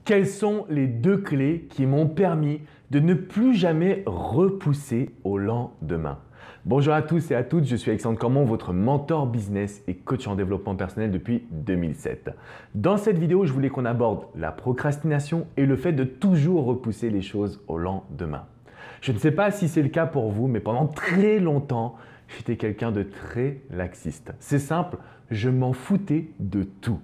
Quelles sont les deux clés qui m'ont permis de ne plus jamais repousser au lendemain? Bonjour à tous et à toutes, je suis Alexandre Cormon, votre mentor business et coach en développement personnel depuis 2007. Dans cette vidéo, je voulais qu'on aborde la procrastination et le fait de toujours repousser les choses au lendemain. Je ne sais pas si c'est le cas pour vous, mais pendant très longtemps, j'étais quelqu'un de très laxiste. C'est simple, je m'en foutais de tout.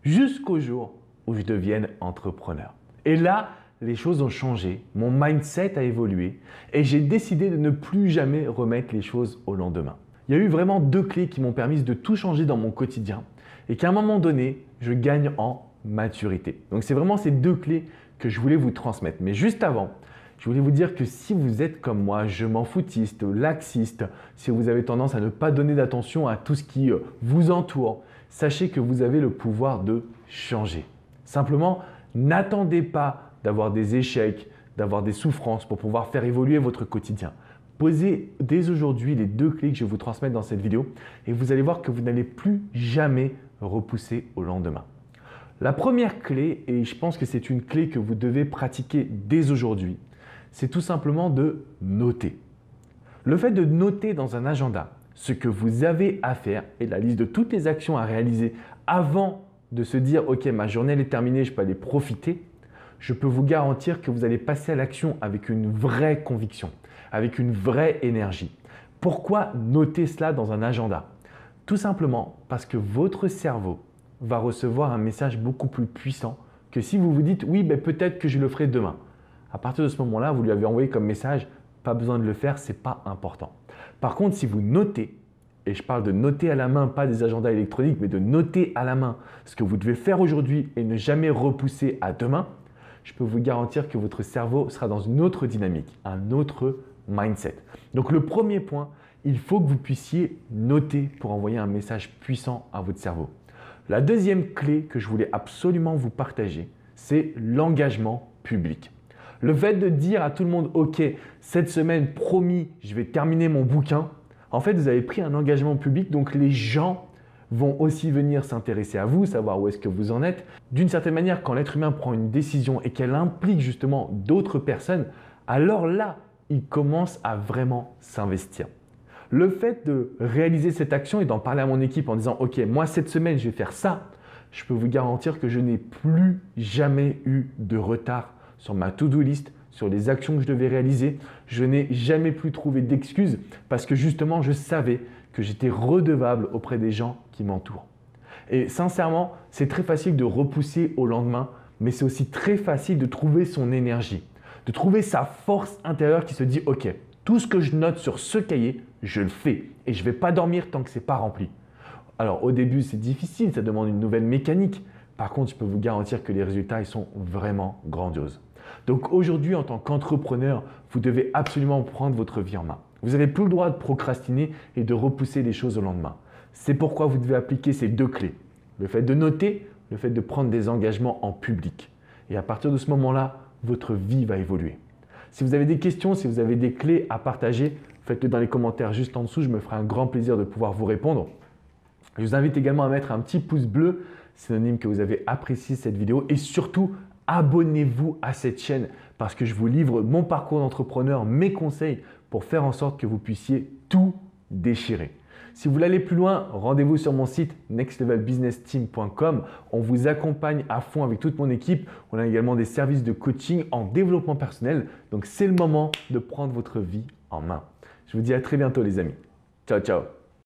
Jusqu'au jour où je devienne entrepreneur. Et là, les choses ont changé, mon mindset a évolué et j'ai décidé de ne plus jamais remettre les choses au lendemain. Il y a eu vraiment deux clés qui m'ont permis de tout changer dans mon quotidien et qu'à un moment donné, je gagne en maturité. Donc c'est vraiment ces deux clés que je voulais vous transmettre. Mais juste avant, je voulais vous dire que si vous êtes comme moi, je m'en foutiste, laxiste, si vous avez tendance à ne pas donner d'attention à tout ce qui vous entoure, sachez que vous avez le pouvoir de changer. Simplement, n'attendez pas d'avoir des échecs, d'avoir des souffrances pour pouvoir faire évoluer votre quotidien. Posez dès aujourd'hui les deux clés que je vais vous transmettre dans cette vidéo et vous allez voir que vous n'allez plus jamais repousser au lendemain. La première clé, et je pense que c'est une clé que vous devez pratiquer dès aujourd'hui, c'est tout simplement de noter. Le fait de noter dans un agenda ce que vous avez à faire et la liste de toutes les actions à réaliser avant de se dire « Ok, ma journée elle est terminée, je peux aller profiter », je peux vous garantir que vous allez passer à l'action avec une vraie conviction, avec une vraie énergie. Pourquoi noter cela dans un agenda? Tout simplement parce que votre cerveau va recevoir un message beaucoup plus puissant que si vous vous dites « Oui, ben peut-être que je le ferai demain ». À partir de ce moment-là, vous lui avez envoyé comme message « Pas besoin de le faire, ce n'est pas important ». Par contre, si vous notez, et je parle de noter à la main, pas des agendas électroniques, mais de noter à la main ce que vous devez faire aujourd'hui et ne jamais repousser à demain, je peux vous garantir que votre cerveau sera dans une autre dynamique, un autre mindset. Donc le premier point, il faut que vous puissiez noter pour envoyer un message puissant à votre cerveau. La deuxième clé que je voulais absolument vous partager, c'est l'engagement public. Le fait de dire à tout le monde « Ok, cette semaine, promis, je vais terminer mon bouquin », en fait, vous avez pris un engagement public, donc les gens vont aussi venir s'intéresser à vous, savoir où est-ce que vous en êtes. D'une certaine manière, quand l'être humain prend une décision et qu'elle implique justement d'autres personnes, alors là, il commence à vraiment s'investir. Le fait de réaliser cette action et d'en parler à mon équipe en disant « Ok, moi cette semaine, je vais faire ça », je peux vous garantir que je n'ai plus jamais eu de retard sur ma to-do list, sur les actions que je devais réaliser. Je n'ai jamais plus trouvé d'excuses parce que justement, je savais que j'étais redevable auprès des gens qui m'entourent. Et sincèrement, c'est très facile de repousser au lendemain, mais c'est aussi très facile de trouver son énergie, de trouver sa force intérieure qui se dit « Ok, tout ce que je note sur ce cahier, je le fais et je ne vais pas dormir tant que ce n'est pas rempli. » Alors au début, c'est difficile, ça demande une nouvelle mécanique. Par contre, je peux vous garantir que les résultats ils sont vraiment grandioses. Donc aujourd'hui, en tant qu'entrepreneur, vous devez absolument prendre votre vie en main. Vous n'avez plus le droit de procrastiner et de repousser les choses au lendemain. C'est pourquoi vous devez appliquer ces deux clés. Le fait de noter, le fait de prendre des engagements en public. Et à partir de ce moment-là, votre vie va évoluer. Si vous avez des questions, si vous avez des clés à partager, faites-le dans les commentaires juste en dessous. Je me ferai un grand plaisir de pouvoir vous répondre. Je vous invite également à mettre un petit pouce bleu, synonyme que vous avez apprécié cette vidéo. Et surtout, abonnez-vous à cette chaîne parce que je vous livre mon parcours d'entrepreneur, mes conseils pour faire en sorte que vous puissiez tout déchirer. Si vous voulez aller plus loin, rendez-vous sur mon site nextlevelbusinessteam.com. On vous accompagne à fond avec toute mon équipe. On a également des services de coaching en développement personnel. Donc, c'est le moment de prendre votre vie en main. Je vous dis à très bientôt les amis. Ciao, ciao.